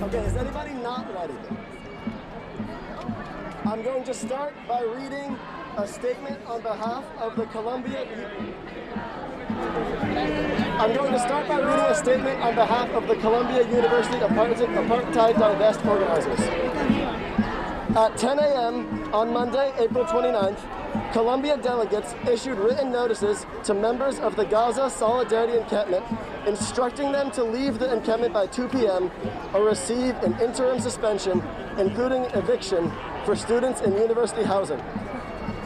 Okay, is anybody not ready? I'm going to start by reading a statement on behalf of the Columbia University Apartheid Divest organizers. At 10 a.m. on Monday, April 29th, Columbia delegates issued written notices to members of the Gaza Solidarity Encampment, instructing them to leave the encampment by 2 p.m. or receive an interim suspension, including eviction, for students in university housing.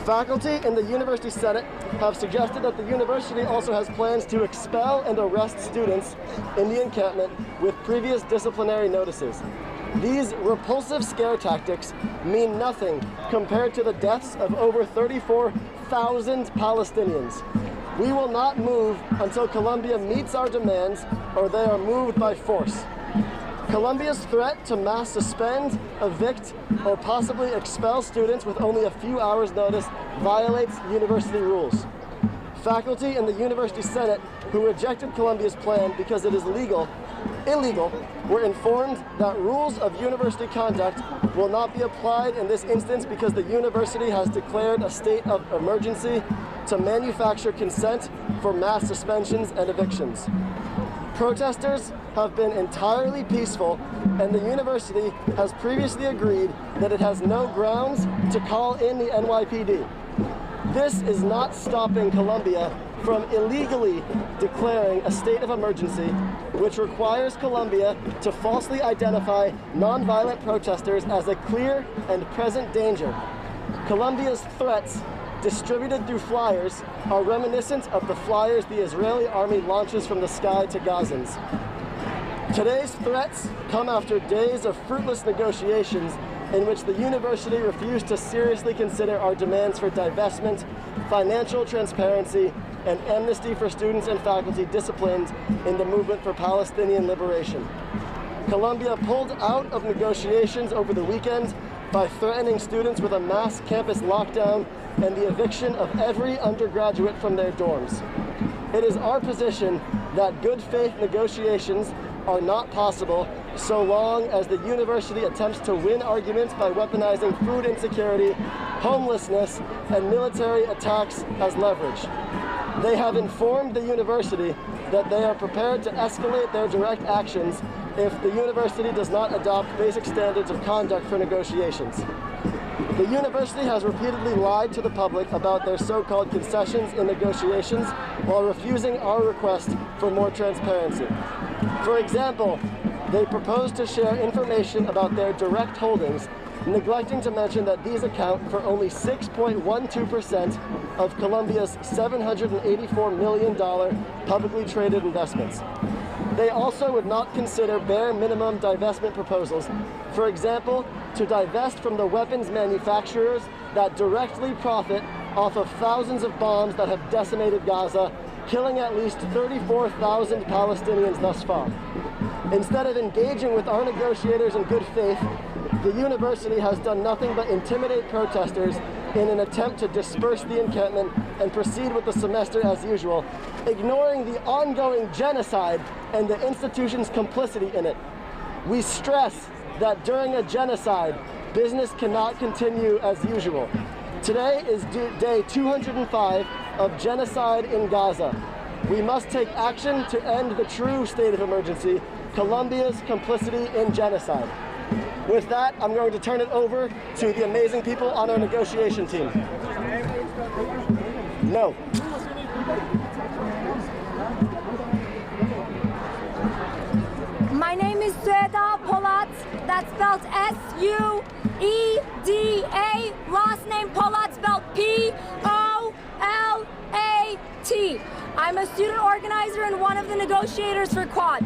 Faculty in the University Senate have suggested that the university also has plans to expel and arrest students in the encampment with previous disciplinary notices. These repulsive scare tactics mean nothing compared to the deaths of over 34,000 Palestinians. We will not move until Columbia meets our demands or they are moved by force. Columbia's threat to mass suspend, evict, or possibly expel students with only a few hours' notice violates university rules. Faculty in the University Senate who rejected Columbia's plan because it is illegal, were informed that rules of university conduct will not be applied in this instance because the university has declared a state of emergency to manufacture consent for mass suspensions and evictions. Protesters have been entirely peaceful, and the university has previously agreed that it has no grounds to call in the NYPD. This is not stopping Columbia from illegally declaring a state of emergency, which requires Columbia to falsely identify nonviolent protesters as a clear and present danger. Columbia's threats, distributed through flyers, are reminiscent of the flyers the Israeli army launches from the sky to Gazans. Today's threats come after days of fruitless negotiations in which the university refused to seriously consider our demands for divestment, financial transparency, and amnesty for students and faculty disciplined in the movement for Palestinian liberation. Columbia pulled out of negotiations over the weekend by threatening students with a mass campus lockdown and the eviction of every undergraduate from their dorms. It is our position that good faith negotiations are not possible so long as the university attempts to win arguments by weaponizing food insecurity, homelessness, and military attacks as leverage. They have informed the university that they are prepared to escalate their direct actions if the university does not adopt basic standards of conduct for negotiations. The university has repeatedly lied to the public about their so-called concessions in negotiations while refusing our request for more transparency. For example, they propose to share information about their direct holdings, neglecting to mention that these account for only 6.12% of Columbia's $784 million publicly traded investments. They also would not consider bare minimum divestment proposals, for example, to divest from the weapons manufacturers that directly profit off of thousands of bombs that have decimated Gaza, killing at least 34,000 Palestinians thus far. Instead of engaging with our negotiators in good faith, the university has done nothing but intimidate protesters in an attempt to disperse the encampment and proceed with the semester as usual, ignoring the ongoing genocide and the institution's complicity in it. We stress that during a genocide, business cannot continue as usual. Today is day 205 of genocide in Gaza. We must take action to end the true state of emergency, Columbia's complicity in genocide. With that, I'm going to turn it over to the amazing people on our negotiation team. No. My name is Sueda Polat. That's spelled S-U-E-D-A. Last name Polat spelled P-O-L-A-T. I'm a student organizer and one of the negotiators for Quad.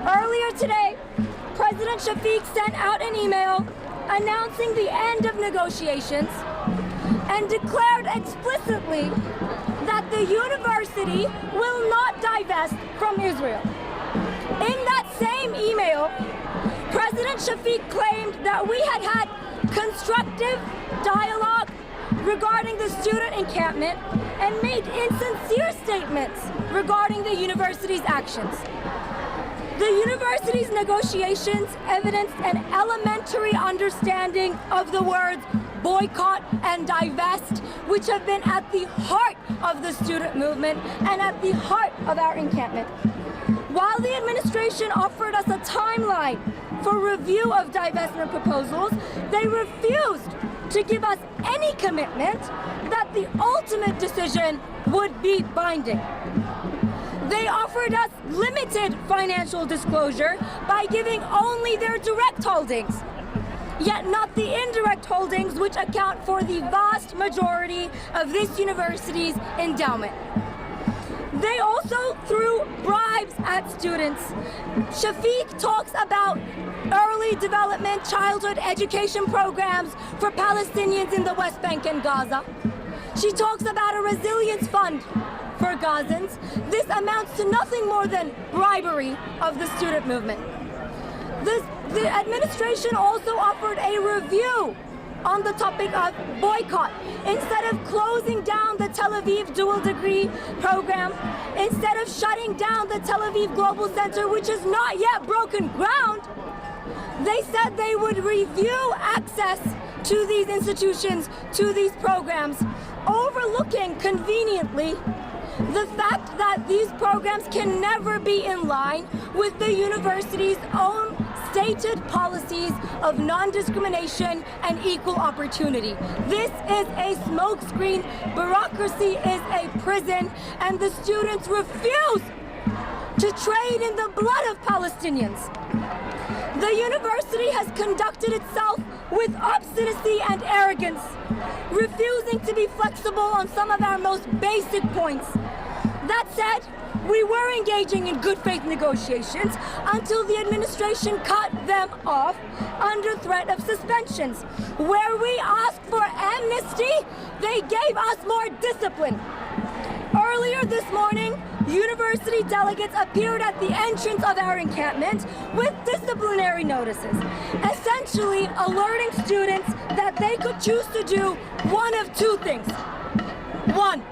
Earlier today, President Shafiq sent out an email announcing the end of negotiations and declared explicitly that the university will not divest from Israel. In that same email, President Shafiq claimed that we had had constructive dialogue regarding the student encampment and made insincere statements regarding the university's actions. The university's negotiations evidenced an elementary understanding of the words boycott and divest, which have been at the heart of the student movement and at the heart of our encampment. While the administration offered us a timeline for review of divestment proposals, they refused to give us any commitment that the ultimate decision would be binding. They offered us limited financial disclosure by giving only their direct holdings, yet not the indirect holdings which account for the vast majority of this university's endowment. They also threw bribes at students. Shafiq talks about early development childhood education programs for Palestinians in the West Bank and Gaza. She talks about a resilience fund for Gazans. This amounts to nothing more than bribery of the student movement. The administration also offered a review on the topic of boycott. Instead of closing down the Tel Aviv dual degree program, instead of shutting down the Tel Aviv Global Center, which has not yet broken ground, they said they would review access to these institutions, to these programs, overlooking conveniently the fact that these programs can never be in line with the university's own stated policies of non-discrimination and equal opportunity. This is a smokescreen, bureaucracy is a prison, and the students refuse to trade in the blood of Palestinians. The university has conducted itself with obstinacy and arrogance, refusing to be flexible on some of our most basic points. That said, we were engaging in good faith negotiations until the administration cut them off under threat of suspensions. Where we asked for amnesty, they gave us more discipline. Earlier this morning, university delegates appeared at the entrance of our encampment with disciplinary notices, essentially alerting students that they could choose to do one of two things. One,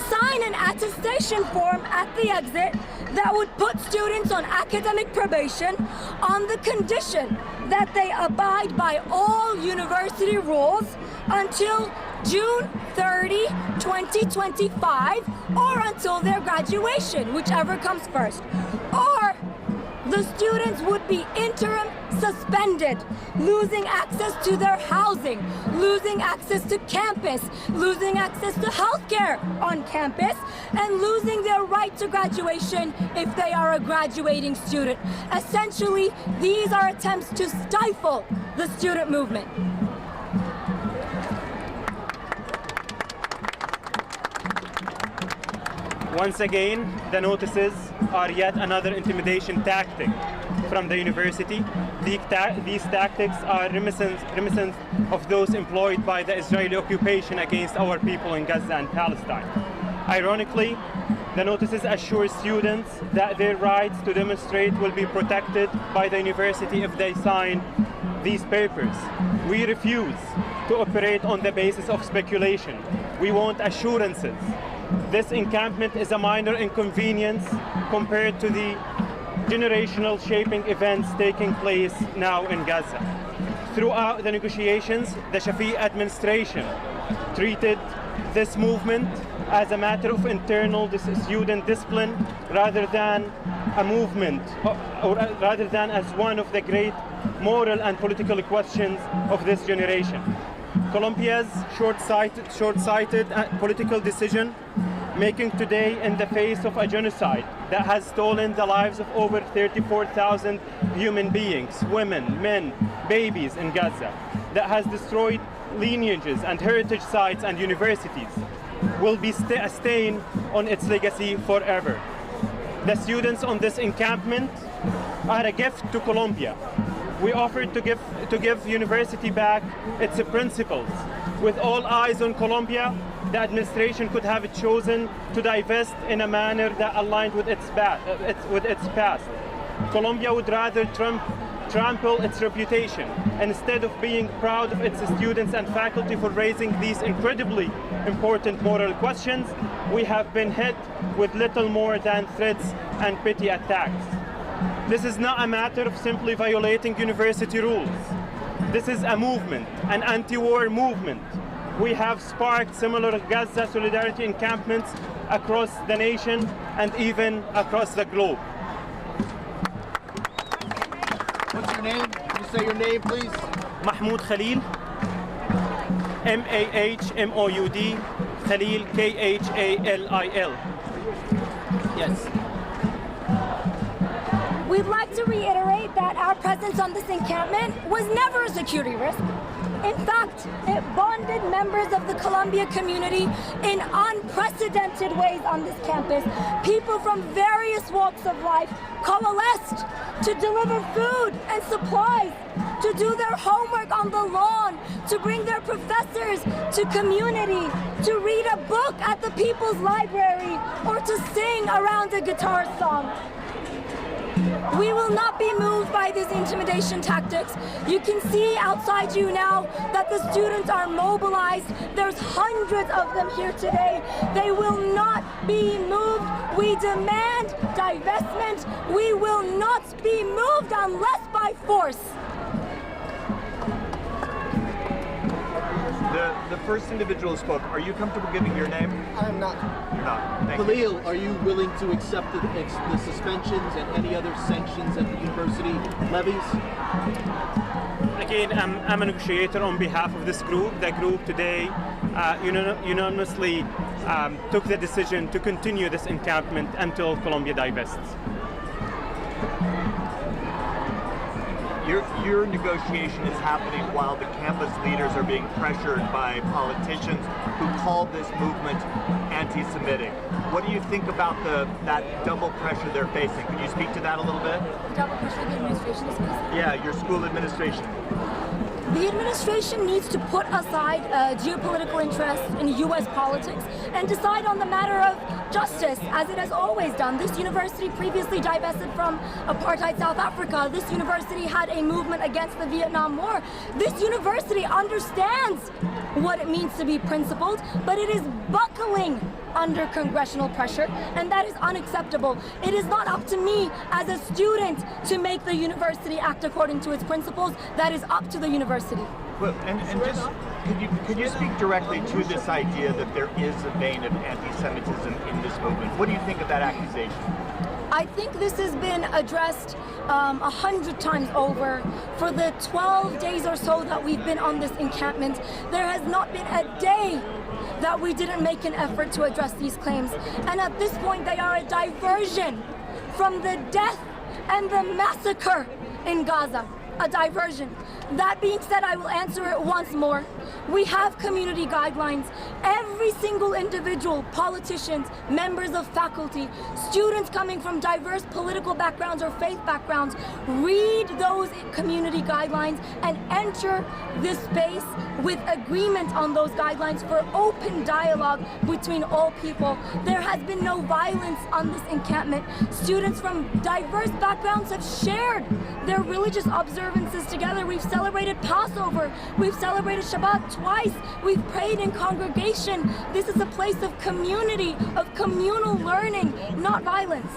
sign an attestation form at the exit that would put students on academic probation on the condition that they abide by all university rules until June 30, 2025, or until their graduation, whichever comes first. Or the students would be interim suspended, losing access to their housing, losing access to campus, losing access to healthcare on campus, and losing their right to graduation if they are a graduating student. Essentially, these are attempts to stifle the student movement. Once again, the notices are yet another intimidation tactic from the university. These tactics are reminiscent of those employed by the Israeli occupation against our people in Gaza and Palestine. Ironically, the notices assure students that their rights to demonstrate will be protected by the university if they sign these papers. We refuse to operate on the basis of speculation. We want assurances. This encampment is a minor inconvenience compared to the generational shaping events taking place now in Gaza. Throughout the negotiations, the Shafiq administration treated this movement as a matter of internal student discipline rather than a movement, or rather than as one of the great moral and political questions of this generation. Colombia's short-sighted political decision making today in the face of a genocide that has stolen the lives of over 34,000 human beings, women, men, babies in Gaza, that has destroyed lineages and heritage sites and universities, will be a stain on its legacy forever. The students on this encampment are a gift to Colombia. We offered to give university back its principles. With all eyes on Colombia, the administration could have chosen to divest in a manner that aligned with its past. Colombia would rather trample its reputation instead of being proud of its students and faculty for raising these incredibly important moral questions. We have been hit with little more than threats and petty attacks. This is not a matter of simply violating university rules. This is a movement, an anti-war movement. We have sparked similar Gaza solidarity encampments across the nation and even across the globe. What's your name? Can you say your name, please? Mahmoud Khalil, M-A-H-M-O-U-D, Khalil, K-H-A-L-I-L. Yes. We'd like to reiterate that our presence on this encampment was never a security risk. In fact, it bonded members of the Columbia community in unprecedented ways on this campus. People from various walks of life coalesced to deliver food and supplies, to do their homework on the lawn, to bring their professors to community, to read a book at the People's Library, or to sing around a guitar song. We will not be moved by these intimidation tactics. You can see outside you now that the students are mobilized. There's hundreds of them here today. They will not be moved. We demand divestment. We will not be moved unless by force. The first individual who spoke, are you comfortable giving your name? I am not. You're not. Thank you. Khalil, are you willing to accept the suspensions and any other sanctions that the university levies? Again, I'm a negotiator on behalf of this group. The group today unanimously took the decision to continue this encampment until Columbia divests. Your negotiation is happening while the campus leaders are being pressured by politicians who call this movement anti-Semitic. What do you think about that double pressure they're facing? Could you speak to that a little bit? The double pressure the administration is facing? Yeah, your school administration. The administration needs to put aside geopolitical interests in U.S. politics and decide on the matter of justice, as it has always done. This university previously divested from apartheid South Africa. This university had a movement against the Vietnam War. This university understands what it means to be principled, but it is buckling under congressional pressure, and that is unacceptable. It is not up to me as a student to make the university act according to its principles. That is up to the university. Well, and just could you speak directly to this idea that there is a vein of anti-Semitism in this movement? What do you think of that accusation? I think this has been addressed 100 times over. For the 12 days or so that we've been on this encampment, there has not been a day that we didn't make an effort to address these claims. And at this point, they are a diversion from the death and the massacre in Gaza. A diversion. That being said, I will answer it once more. We have community guidelines. Every single individual, politicians, members of faculty, students coming from diverse political backgrounds or faith backgrounds, read those community guidelines and enter this space with agreement on those guidelines for open dialogue between all people. There has been no violence on this encampment. Students from diverse backgrounds have shared their religious observances together. We've celebrated Passover. We've celebrated Shabbat twice. We've prayed in congregation. This is a place of community, of communal learning, not violence.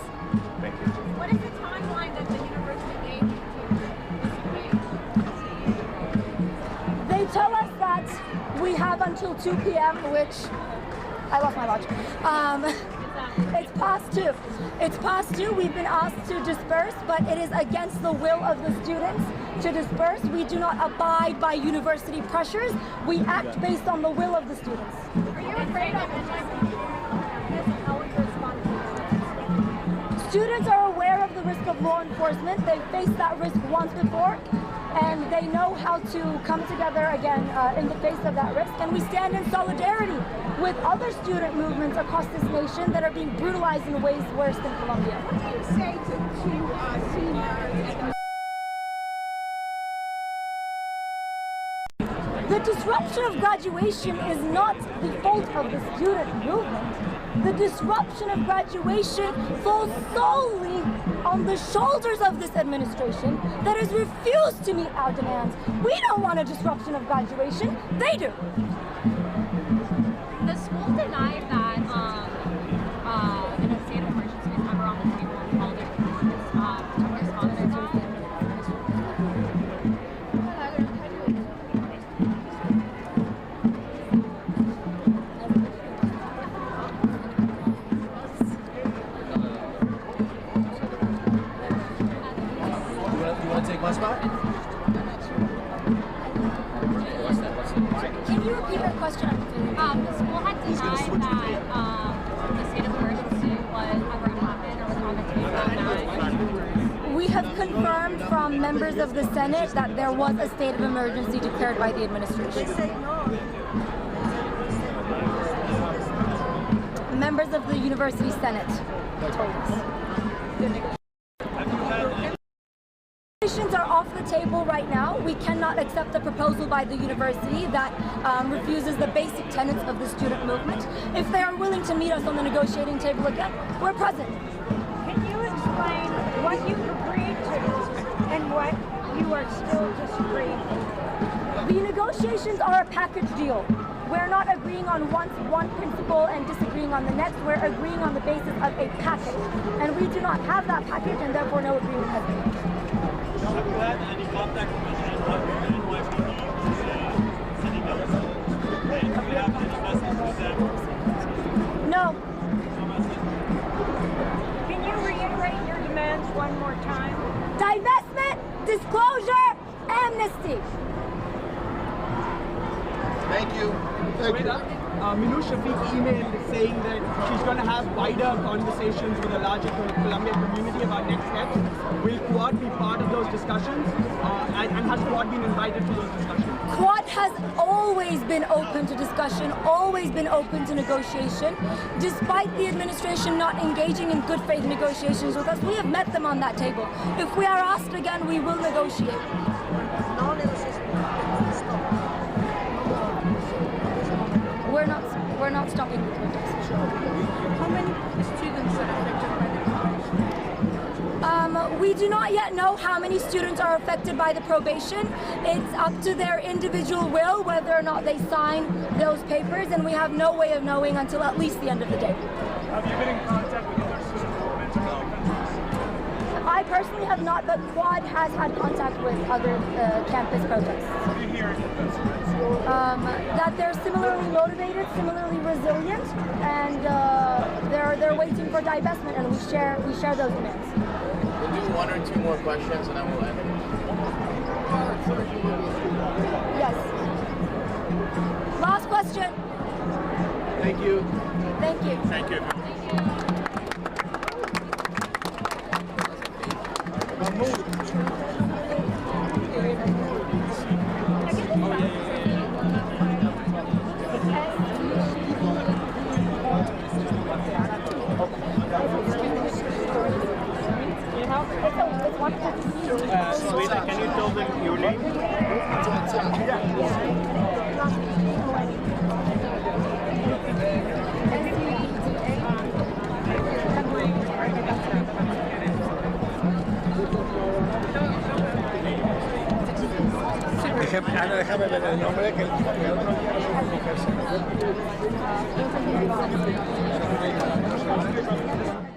Thank you. What is the timeline that the university gave you to They tell us that we have until 2 p.m., which I lost my watch. It's past 2. It's past 2. We've been asked to disperse, but it is against the will of the students to disperse. We do not abide by university pressures. We act based on the will of the students. Are you afraid of how would you respond to this? Students are aware of the risk of law enforcement. They've faced that risk once before, and they know how to come together again in the face of that risk. And we stand in solidarity with other student movements across this nation that are being brutalized in ways worse than Columbia. What do you say to seniors? The disruption of graduation is not the fault of the student movement. The disruption of graduation falls solely on the shoulders of this administration that has refused to meet our demands. We don't want a disruption of graduation. They do. The school denied that in a state of emergency is ever on the table and called it You want to take my spot? Can you repeat that question? The school had denied that the state of emergency was ever happened or was on the table that night. We have confirmed from members of the Senate that there was a state of emergency declared by the administration. Members of the University Senate told us. Negotiations are off the table right now. We cannot accept a proposal by the university that refuses the basic tenets of the student movement. If they are willing to meet us on the negotiating table again, we're present. Can you explain what you agreed to and what you are still disagreeing with? The negotiations are a package deal. We're not agreeing on one principle and disagreeing on the next. We're agreeing on the basis of a package. And we do not have that package, and therefore no agreement has been reached. Have you had any contact with the NYPD city government? And do you have any message with them? No. Can you reiterate your demands one more time? Divestment, disclosure, amnesty. Thank you. Minu Shafiq emailed saying that she's going to have wider conversations with the larger Colombian community about next steps. Will Quad be part of those discussions? And has Quad been invited to those discussions? Quad has always been open to discussion, always been open to negotiation. Despite the administration not engaging in good faith negotiations with us, we have met them on that table. If we are asked again, we will negotiate. We're not stopping the protests. How many students are affected by the probation? We do not yet know how many students are affected by the probation. It's up to their individual will whether or not they sign those papers, and we have no way of knowing until at least the end of the day. Have you been in contact with other student movements in other countries? I personally have not, but Quad has had contact with other campus protests. What do you hear in those students? That they're similarly motivated, similarly resilient, and they're waiting for divestment, and we share those demands. We'll do one or two more questions and then we'll end. Yes. Last question. Thank you. Thank you. Thank you. Sweeta, can you tell them your name? Déjame ver el nombre que el otro día no